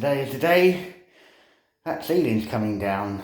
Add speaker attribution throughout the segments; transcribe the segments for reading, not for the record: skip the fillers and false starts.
Speaker 1: today is the day that ceiling's coming down.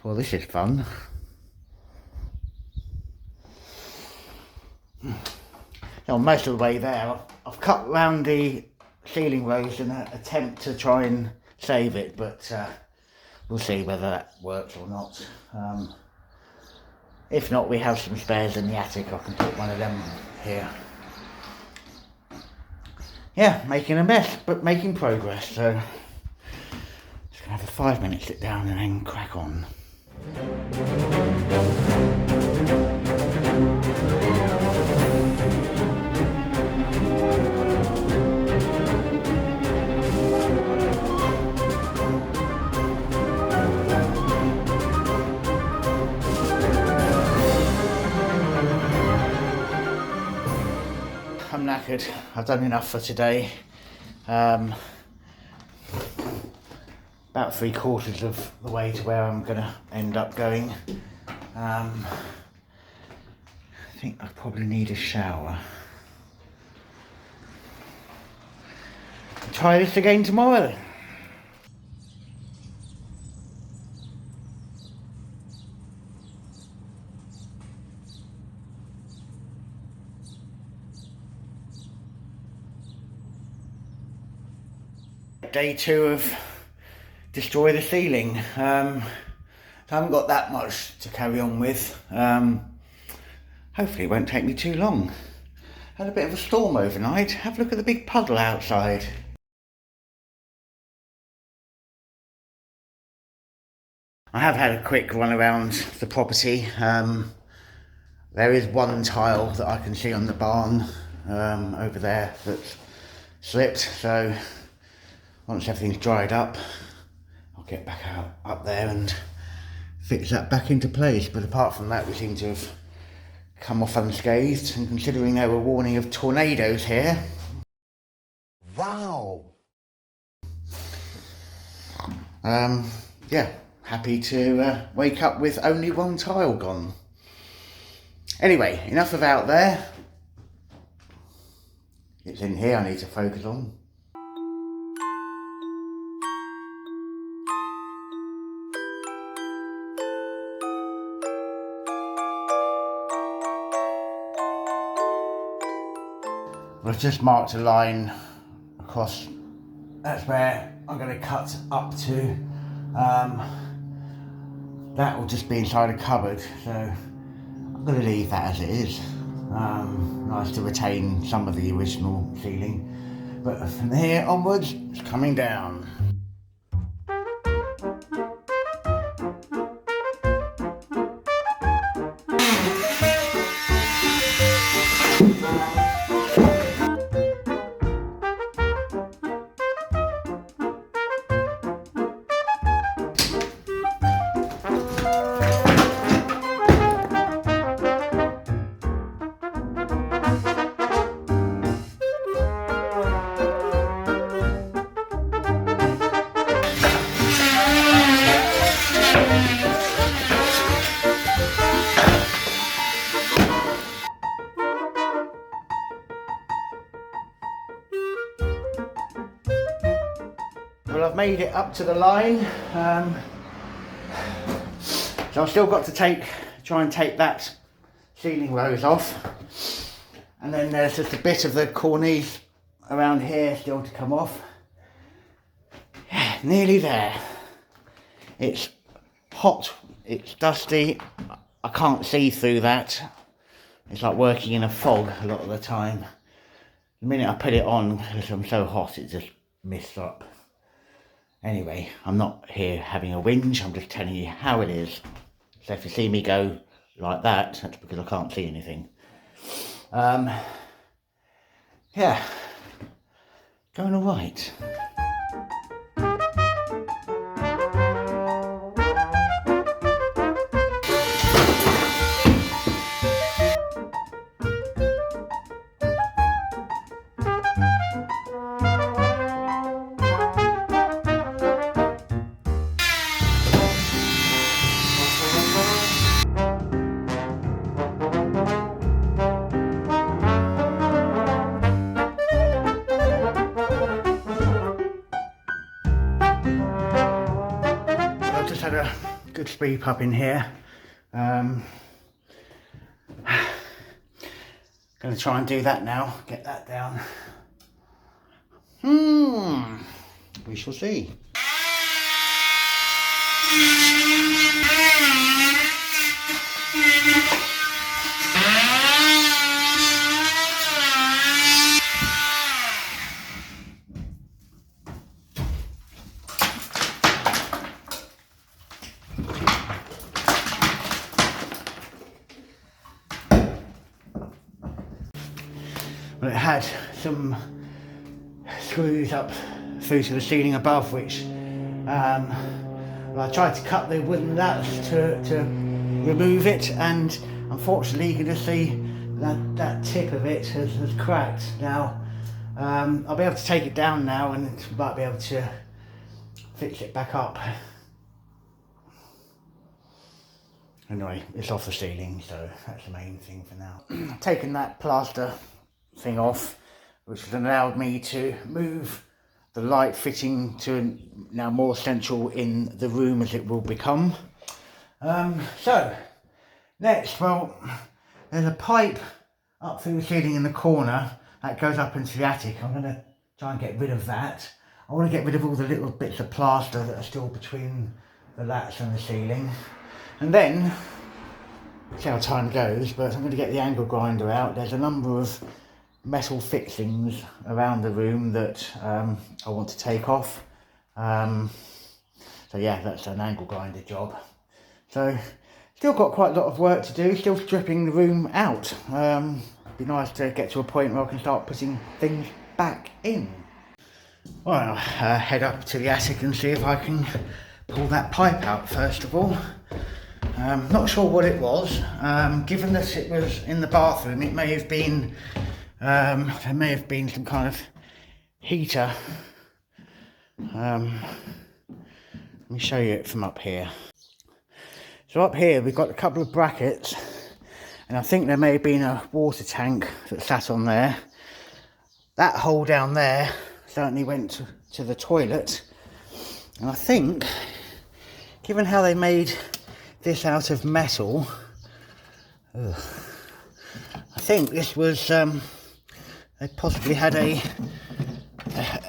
Speaker 1: Well, this is fun. Now, most of the way there, I've cut round the ceiling rose in an attempt to try and save it, but we'll see whether that works or not. If not, we have some spares in the attic. I can put one of them here. Yeah, making a mess, but making progress. So, just gonna have a 5-minute sit down and then crack on. I'm knackered. I've done enough for today. About 3/4 of the way to where I'm going to end up going. I think I probably need a shower. Try this again tomorrow then. Day 2 of destroy the ceiling. I haven't got that much to carry on with. Hopefully it won't take me too long. Had a bit of a storm overnight. Have a look at the big puddle outside. I have had a quick run around the property. There is one tile that I can see on the barn over there that's slipped, so once everything's dried up, I'll get back out up there and fix that back into place. But apart from that, we seem to have come off unscathed, and considering there were warning of tornadoes here. Wow! Yeah, happy to wake up with only one tile gone. Anyway, enough of out there. It's in here I need to focus on. I've just marked a line across, that's where I'm going to cut up to. That will just be inside a cupboard, so I'm going to leave that as it is. Nice to retain some of the original ceiling, but from here onwards it's coming down. I've made it up to the line. So I've still got to try and take that ceiling rose off. And then there's just a bit of the cornice around here still to come off. Yeah, nearly there. It's hot, it's dusty, I can't see through that. It's like working in a fog a lot of the time. The minute I put it on, because I'm so hot, it just mists up. Anyway, I'm not here having a whinge, I'm just telling you how it is. So if you see me go like that, that's because I can't see anything. Yeah, going all right. Had a good sweep up in here. Going to try and do that now, get that down. We shall see. Well, it had some screws up through to the ceiling above, which well, I tried to cut the wooden nuts to remove it, and unfortunately you can just see that tip of it has cracked. Now I'll be able to take it down now and might be able to fix it back up. Anyway, it's off the ceiling, so that's the main thing for now. I've taken that plaster thing off, which has allowed me to move the light fitting to now more central in the room as it will become. So next, well, there's a pipe up through the ceiling in the corner that goes up into the attic. I'm going to try and get rid of that. I want to get rid of all the little bits of plaster that are still between the lats and the ceiling. And then, see how time goes, but I'm going to get the angle grinder out. There's a number of metal fixings around the room that I want to take off. So yeah, that's an angle grinder job. So still got quite a lot of work to do, still stripping the room out. Be nice to get to a point where I can start putting things back in. Well, I'll head up to the attic and see if I can pull that pipe out first of all. Not sure what it was. Given that it was in the bathroom, it may have been there may have been some kind of heater. Let me show you it from up here. So up here we've got a couple of brackets, and I think there may have been a water tank that sat on there. That hole down there certainly went to the toilet, and I think, given how they made this out of metal, I think this was they possibly had a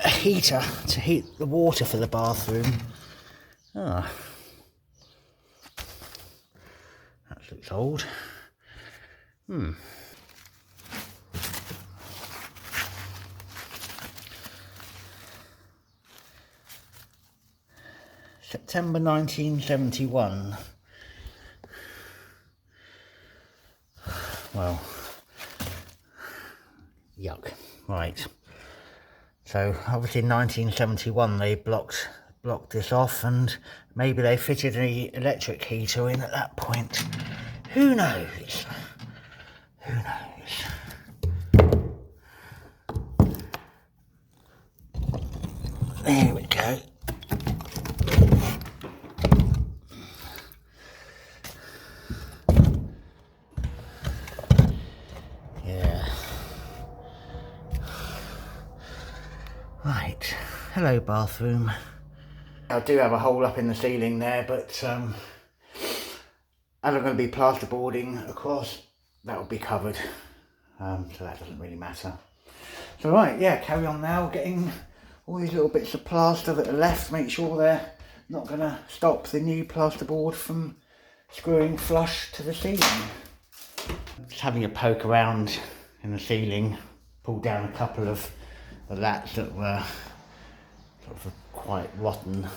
Speaker 1: heater to heat the water for the bathroom. That looks old. September 1971. Well, yuck. Right. So obviously in 1971 they blocked this off, and maybe they fitted an electric heater in at that point. Who knows? Who knows? There we go. Right, hello bathroom. I do have a hole up in the ceiling there, but as I'm going to be plasterboarding across, that will be covered, so that doesn't really matter. So right, yeah, carry on now, getting all these little bits of plaster that are left, make sure they're not going to stop the new plasterboard from screwing flush to the ceiling. Just having a poke around in the ceiling, pulled down a couple of the lats that were sort of quite rotten.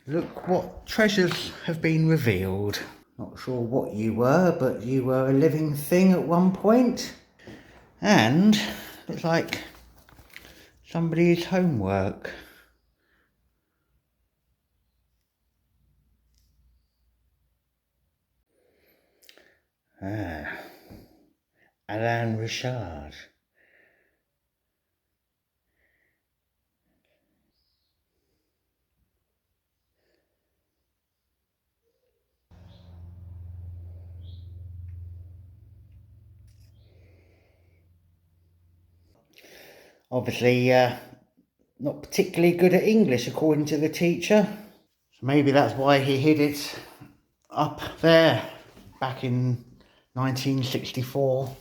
Speaker 1: Look what treasures have been revealed. Not sure what you were, but you were a living thing at one point. And looks like somebody's homework. Alain Richard. Obviously, not particularly good at English, according to the teacher. So maybe that's why he hid it up there back in 1964.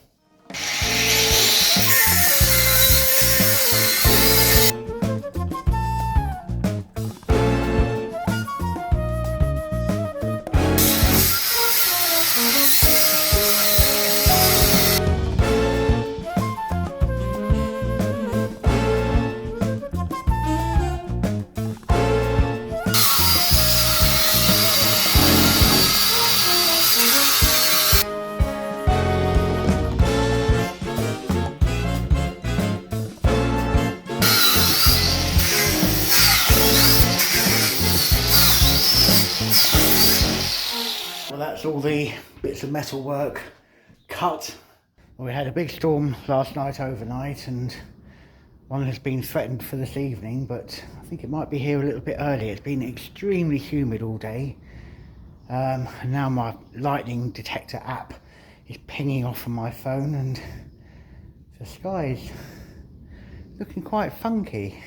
Speaker 1: Well, that's all the bits of metal work cut. Well, we had a big storm last night overnight, and one has been threatened for this evening, but I think it might be here a little bit early. It's been extremely humid all day. And now my lightning detector app is pinging off on my phone, and the sky's looking quite funky.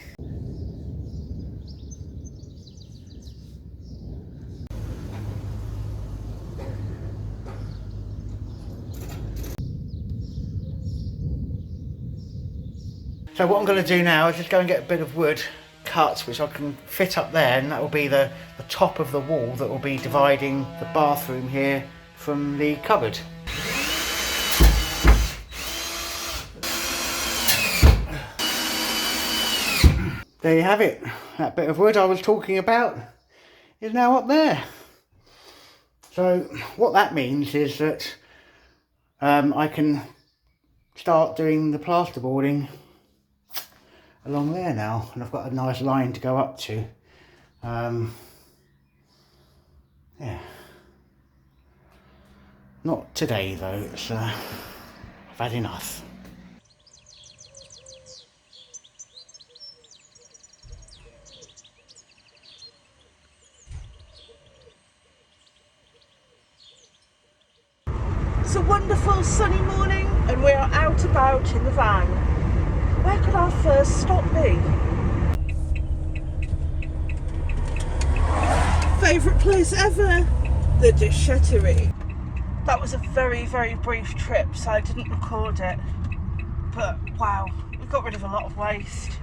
Speaker 1: So what I'm going to do now is just go and get a bit of wood cut, which I can fit up there, and that will be the top of the wall that will be dividing the bathroom here from the cupboard. There you have it. That bit of wood I was talking about is now up there. So what that means is that I can start doing the plasterboarding along there now, and I've got a nice line to go up to. Yeah, not today though. It's I've had enough.
Speaker 2: It's a wonderful sunny morning and we are out about in the van. Where could our first stop be? Favourite place ever? The Déchetterie. That was a very, very brief trip, so I didn't record it. But wow, we got rid of a lot of waste.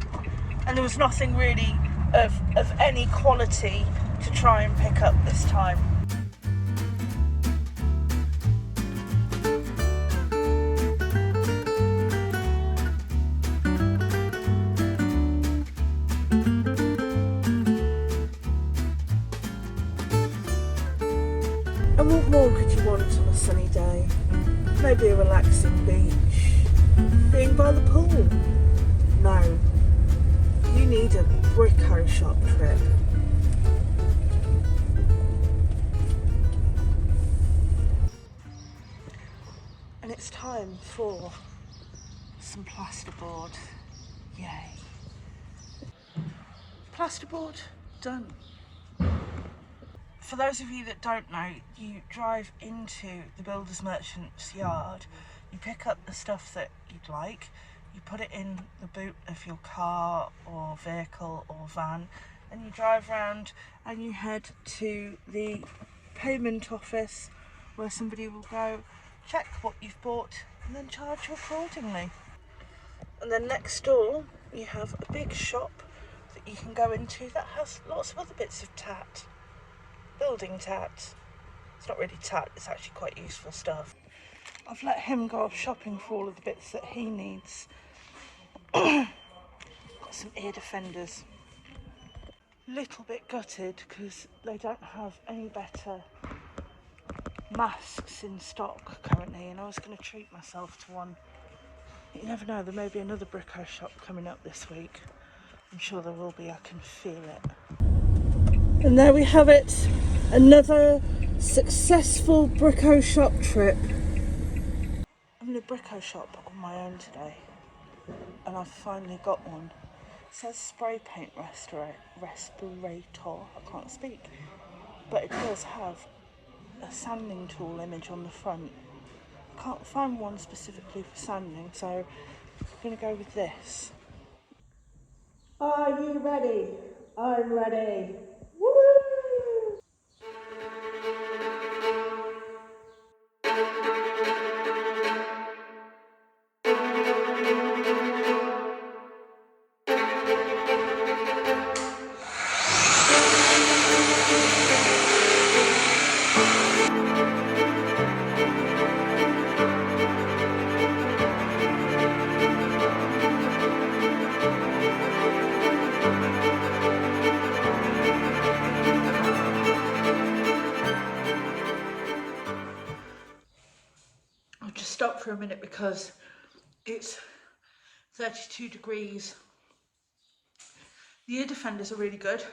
Speaker 2: And there was nothing really of any quality to try and pick up this time. And what more could you want on a sunny day? Maybe a relaxing beach. Being by the pool? No. You need a brico shop trip. And it's time for some plasterboard. Yay. Plasterboard done. For those of you that don't know, you drive into the builder's merchant's yard, you pick up the stuff that you'd like, You put it in the boot of your car or vehicle or van, and you drive around and you head to the payment office where somebody will go check what you've bought and then charge you accordingly. And then next door you have a big shop that you can go into that has lots of other bits of tat, building tat. It's not really tat, it's actually quite useful stuff. I've let him go off shopping for all of the bits that he needs. Got some ear defenders. Little bit gutted because they don't have any better masks in stock currently, and I was going to treat myself to one. You never know, there may be another brico shop coming up this week. I'm sure there will be, I can feel it. And there we have it, another successful brico shop trip. I'm in a brico shop on my own today, and I've finally got one. It says spray paint respirator, I can't speak, but it does have a sanding tool image on the front. I can't find one specifically for sanding, so I'm going to go with this. Are you ready? I'm ready. Woo! I'll just stop for a minute because it's 32 degrees. The ear defenders are really good.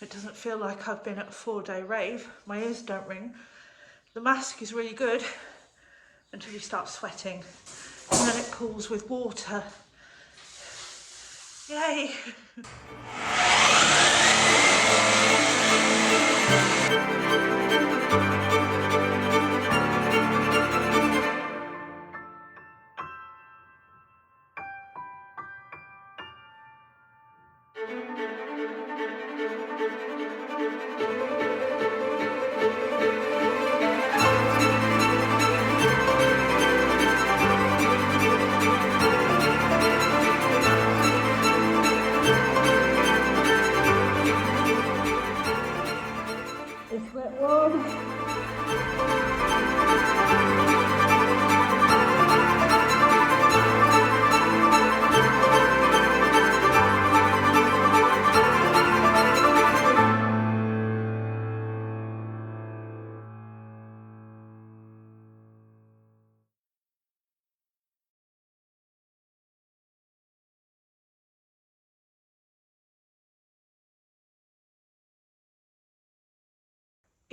Speaker 2: It doesn't feel like I've been at a 4-day rave. My ears don't ring. The mask is really good until you start sweating, and then it cools with water. Yay! It's wet one.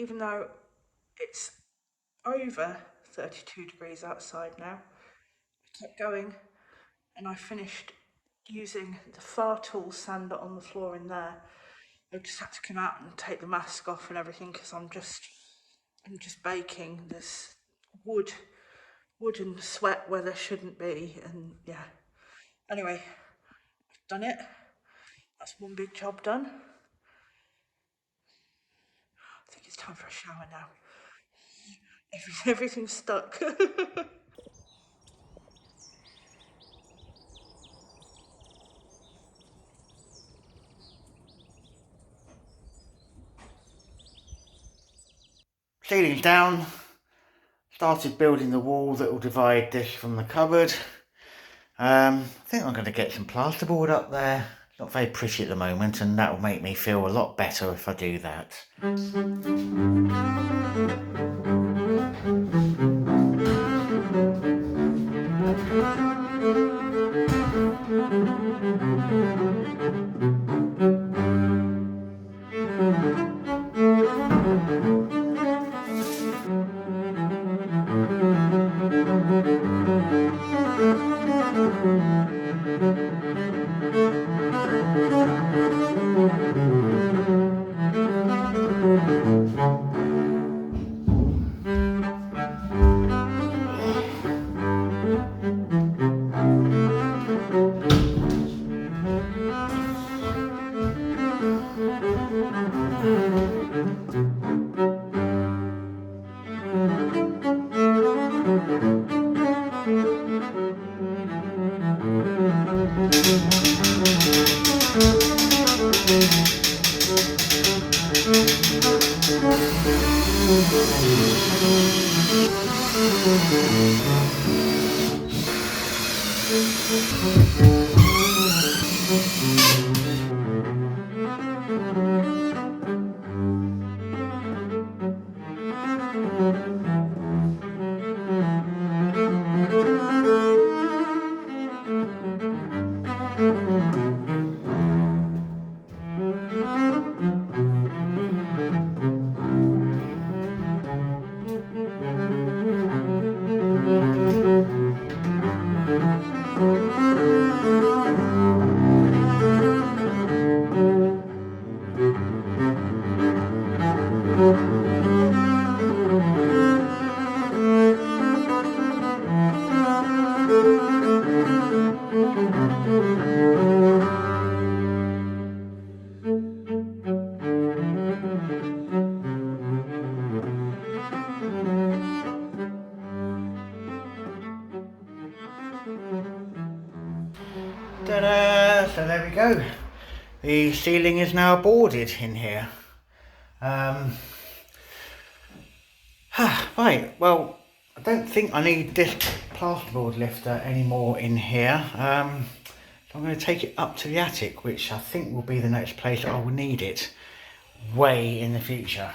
Speaker 2: Even though it's over 32 degrees outside now, I kept going and I finished using the far tool sander on the floor in there. I just had to come out and take the mask off and everything because I'm just baking. There's wood and sweat where there shouldn't be, and yeah. Anyway, I've done it. That's one big job done. I think it's time for a shower now. Everything's stuck.
Speaker 1: Ceiling's down. Started building the wall that will divide this from the cupboard. I think I'm going to get some plasterboard up there. It's not very pretty at the moment, and that will make me feel a lot better if I do that. Ta-da! So there we go. The ceiling is now boarded in here. Right, well, I don't think I need this plasterboard lifter anymore in here. So I'm going to take it up to the attic, which I think will be the next place I will need it way in the future.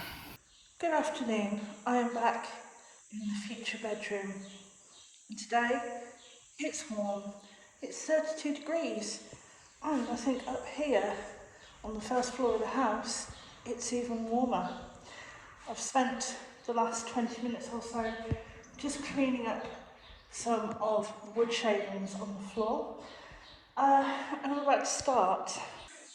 Speaker 2: Good afternoon. I am back in the future bedroom. And today it's warm. It's 32 degrees. And I think up here on the first floor of the house, it's even warmer. I've spent the last 20 minutes or so just cleaning up some of the wood shavings on the floor. And I'm about to start.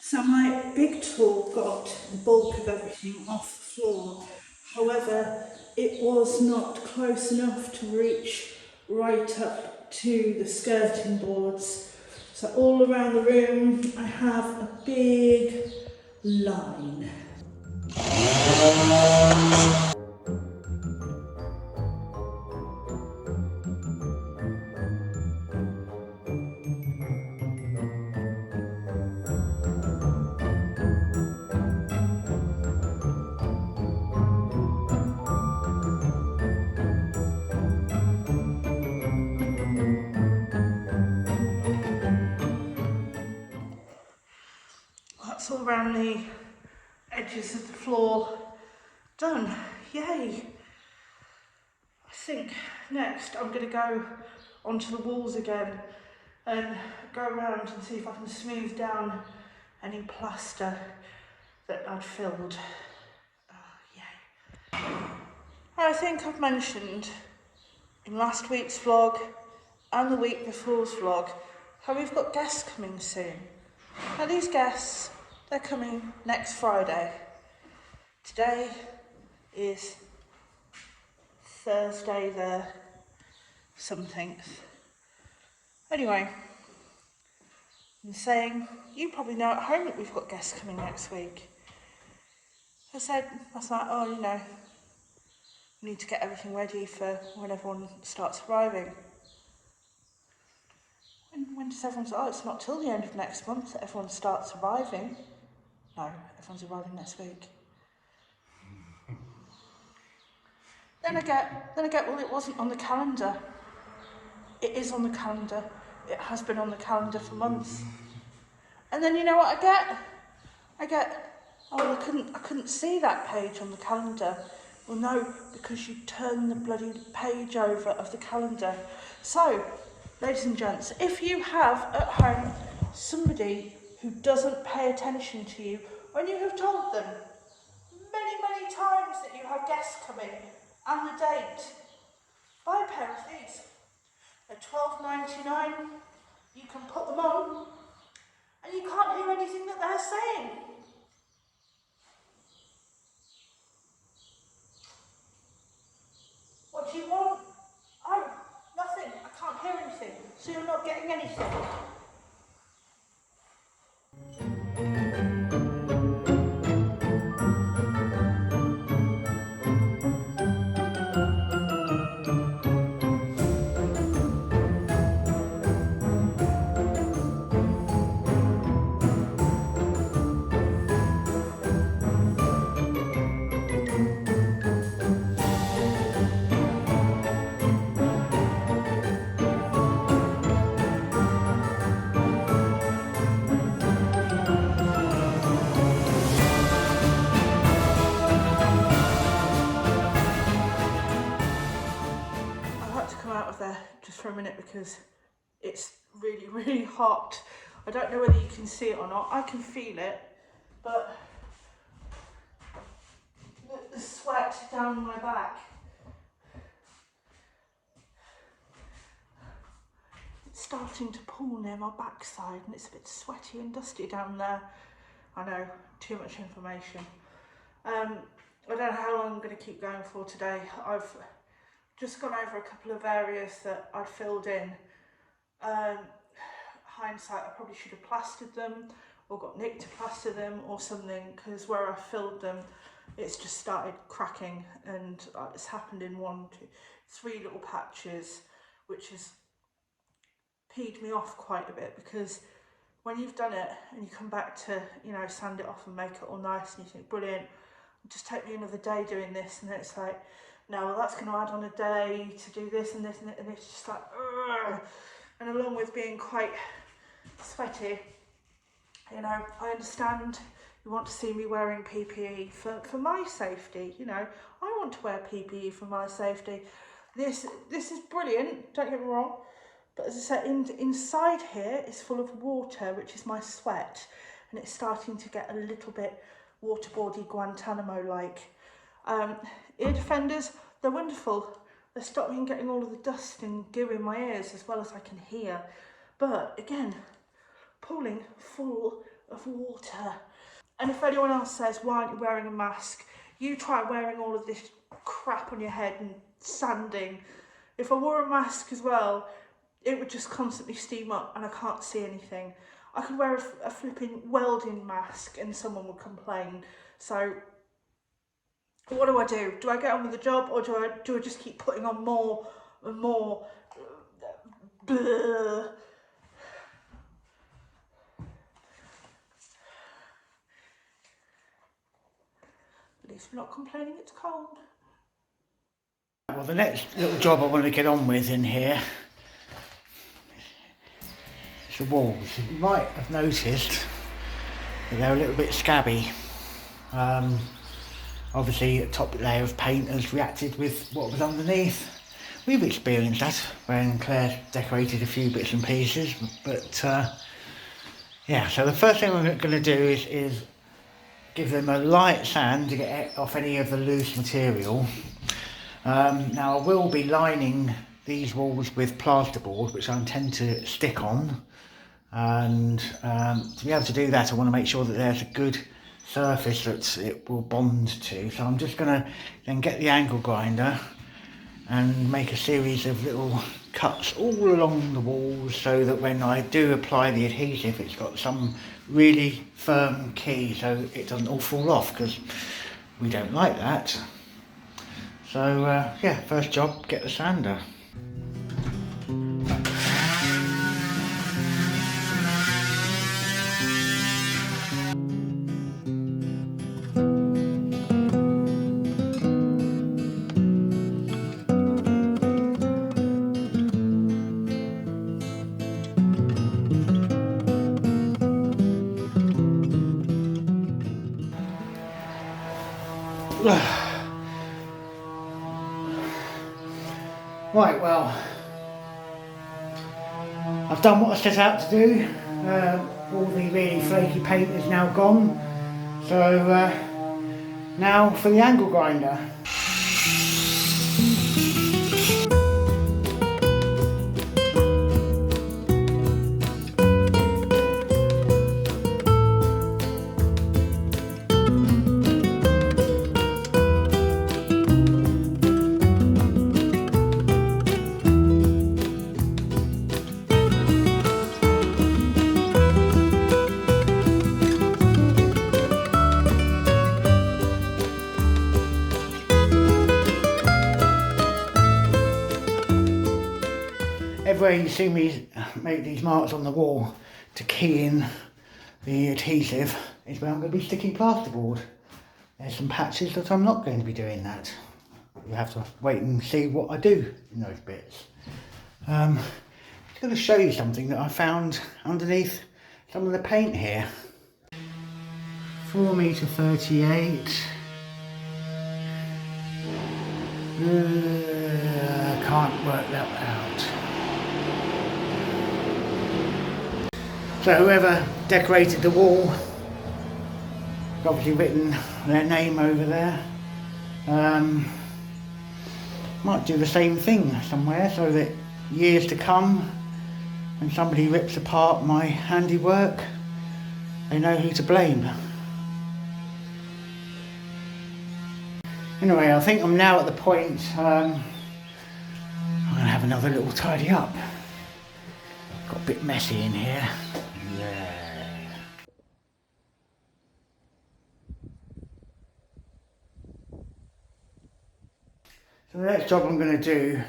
Speaker 2: So my big tool got the bulk of everything off the floor. However, it was not close enough to reach right up to the skirting boards. So all around the room, I have a big line. That's all around the edges of the floor done. Yay! I think next I'm going to go onto the walls again and go around and see if I can smooth down any plaster that I'd filled. Yay. I think I've mentioned in last week's vlog and the week before's vlog how we've got guests coming soon. Now these guests, they're coming next Friday. Today is Thursday the something. Anyway, I'm saying, you probably know at home that we've got guests coming next week. I said last night, oh, you know, we need to get everything ready for when everyone starts arriving. When does everyone start? Oh, it's not till the end of next month that everyone starts arriving. No, everyone's arriving next week. Then I get, well, it wasn't on the calendar. It is on the calendar. It has been on the calendar for months. And then you know what I get, oh, I couldn't see that page on the calendar. Well, no, because you turn the bloody page over of the calendar. So, ladies and gents, if you have at home somebody who doesn't pay attention to you when you have told them many times that you have guests coming and the date, buy a pair of these. They're $12.99. You can put them on and you can't hear anything that they're saying. What do you want? Oh, nothing. I can't hear anything. So you're not getting anything. just for a minute because it's really, really hot. I don't know whether you can see it or not. I can feel it, but the sweat down my back. It's starting to pool near my backside and it's a bit sweaty and dusty down there. I know, too much information. I don't know how long I'm going to keep going for today. I've just gone over a couple of areas that I filled in. Hindsight, I probably should have plastered them or got Nick to plaster them or something, because where I filled them, it's just started cracking, and it's happened in 1, 2, 3 little patches, which has peed me off quite a bit, because when you've done it and you come back to, you know, sand it off and make it all nice and you think, brilliant, just take me another day doing this, and then it's like, no, well, that's going to add on a day to do this and this, and it's just like, ugh. And along with being quite sweaty, you know, I understand you want to see me wearing PPE for my safety, you know, I want to wear PPE for my safety. This is brilliant, don't get me wrong, but as I said, inside here is full of water, which is my sweat, and it's starting to get a little bit waterboardy, Guantanamo-like. Ear defenders, they're wonderful. They stop me from getting all of the dust and goo in my ears as well as I can hear. But again, pooling full of water. And if anyone else says, why aren't you wearing a mask? You try wearing all of this crap on your head and sanding. If I wore a mask as well, it would just constantly steam up and I can't see anything. I could wear a flipping welding mask and someone would complain. So what do? Do I get on with the job, or do I just keep putting on more and more? Blah. At least we're not complaining it's cold.
Speaker 1: Well, the next little job I want to get on with in here is the walls. You might have noticed that they're a little bit scabby. Obviously, a top layer of paint has reacted with what was underneath. We've experienced that when Claire decorated a few bits and pieces, but yeah, so the first thing I'm going to do is give them a light sand to get off any of the loose material. Now I will be lining these walls with plasterboard, which I intend to stick on, and to be able to do that I want to make sure that there's a good surface that it will bond to. So I'm just going to then get the angle grinder and make a series of little cuts all along the walls, so that when I do apply the adhesive it's got some really firm key so it doesn't all fall off, because we don't like that. So yeah, first job, get the sander. Right, well, I've done what I set out to do. All the really flaky paint is now gone. So now for the angle grinder. Everywhere you see me make these marks on the wall to key in the adhesive is where I'm going to be sticking plasterboard. There's some patches that I'm not going to be doing that. You have to wait and see what I do in those bits. I'm going to show you something that I found underneath some of the paint here. 4m38. Can't work that out. So whoever decorated the wall, obviously written their name over there. Might do the same thing somewhere so that years to come, when somebody rips apart my handiwork, they know who to blame. Anyway, I think I'm now at the point I'm going to have another little tidy up. Got a bit messy in here. Yeah. So the next job I'm going to do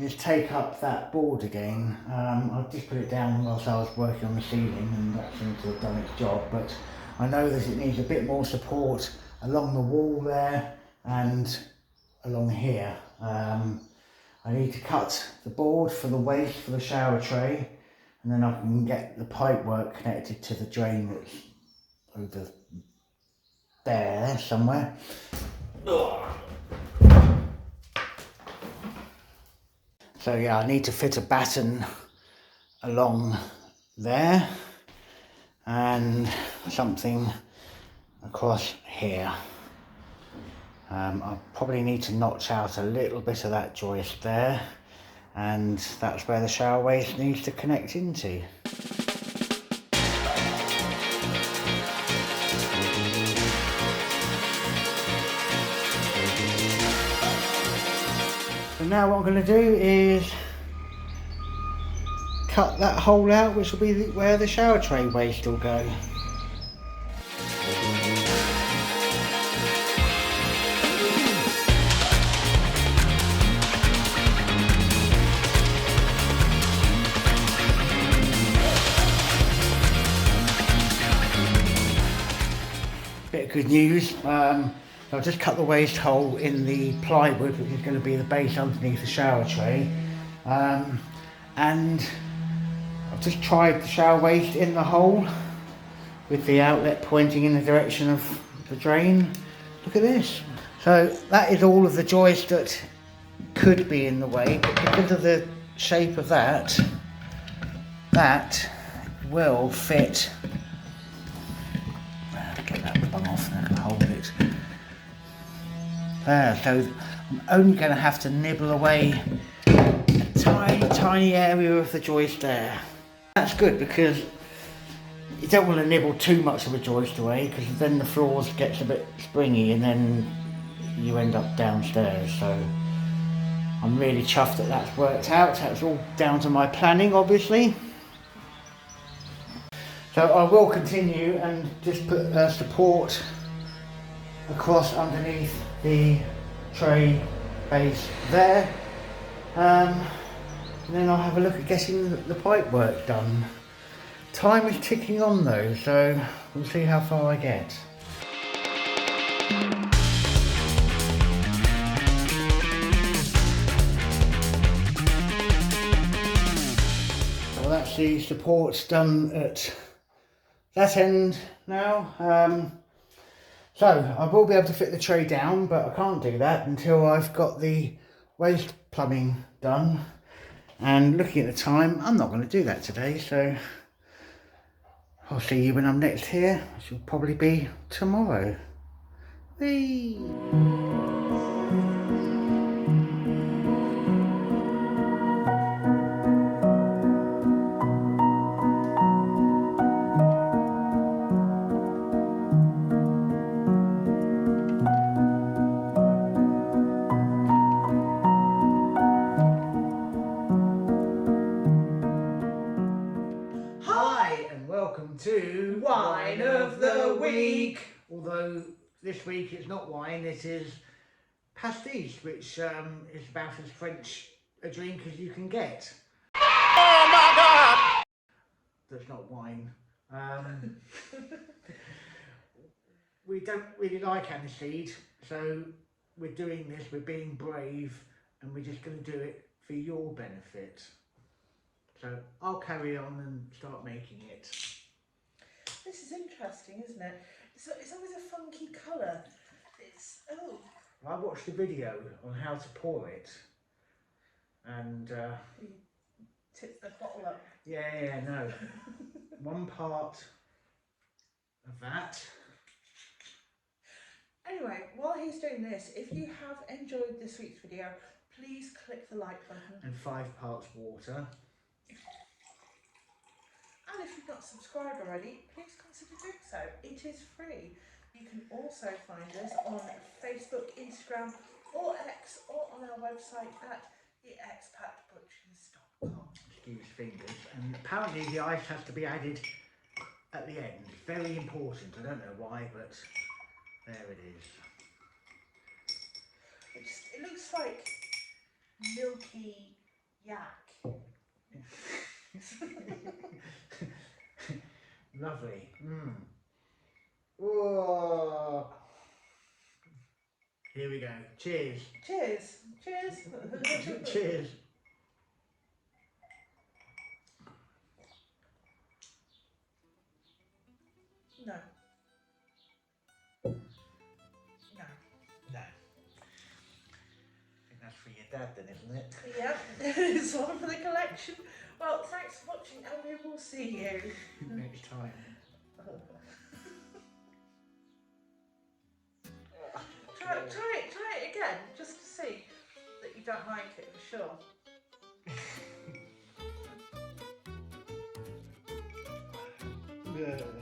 Speaker 1: is take up that board again. I've just put it down whilst I was working on the ceiling and that seems to have done its job, but I know that it needs a bit more support along the wall there and along here. I need to cut the board for the waste for the shower tray, and then I can get the pipe work connected to the drain that's over there somewhere. So yeah, I need to fit a batten along there and something across here. I probably need to notch out a little bit of that joist there, and that's where the shower waste needs to connect into. So now what I'm going to do is cut that hole out, which will be where the shower tray waste will go. Bit of good news, I've just cut the waste hole in the plywood, which is going to be the base underneath the shower tray, and I've just tried the shower waste in the hole with the outlet pointing in the direction of the drain. Look at this. So that is all of the joist that could be in the way, but because of the shape of that, that will fit. Get that bung off and I can hold it. There, so I'm only going to have to nibble away a tiny area of the joist there. That's good because you don't want to nibble too much of a joist away, because then the floor gets a bit springy and then you end up downstairs. So I'm really chuffed that that's worked out. That's all down to my planning, obviously. So I will continue and just put support across underneath the tray base there, and then I'll have a look at getting the pipe work done. Time is ticking on though, so we'll see how far I get. Well, that's the supports done at that end now. So I will be able to fit the tray down, but I can't do that until I've got the waste plumbing done. And looking at the time, I'm not going to do that today, so I'll see you when I'm next here, which will probably be tomorrow. Whee! Welcome to
Speaker 2: Wine of the Week.
Speaker 1: Although this week it's not wine, it is pastis, which is about as French a drink as you can get. Oh my God! That's not wine. We don't really like aniseed, so we're doing this, we're being brave, and we're just going to do it for your benefit. So I'll carry on and start making it.
Speaker 2: This is interesting, isn't it? It's always a funky colour. It's, oh.
Speaker 1: I watched a video on how to pour it, and
Speaker 2: you tip the bottle up.
Speaker 1: yeah, no. one part of that.
Speaker 2: Anyway, while he's doing this, if you have enjoyed this week's video, please click the like button.
Speaker 1: And 5 parts water.
Speaker 2: And if you've not subscribed already, please consider doing so. It is free. You can also find us on Facebook, Instagram, or X, or on our website at theexpatbutchers.com.
Speaker 1: Excuse fingers. And apparently the ice has to be added at the end. Very important. I don't know why, but there it is.
Speaker 2: It looks like milky yak.
Speaker 1: Lovely. Whoa. Here we go. Cheers.
Speaker 2: Cheers. Cheers.
Speaker 1: Cheers.
Speaker 2: No. No.
Speaker 1: No. I think that's for your dad then, isn't it?
Speaker 2: Yep, it's one for the collection. Well, thanks for watching and we will see you
Speaker 1: Next time.
Speaker 2: Try it again, just to see that you don't like it for sure.
Speaker 1: Yeah.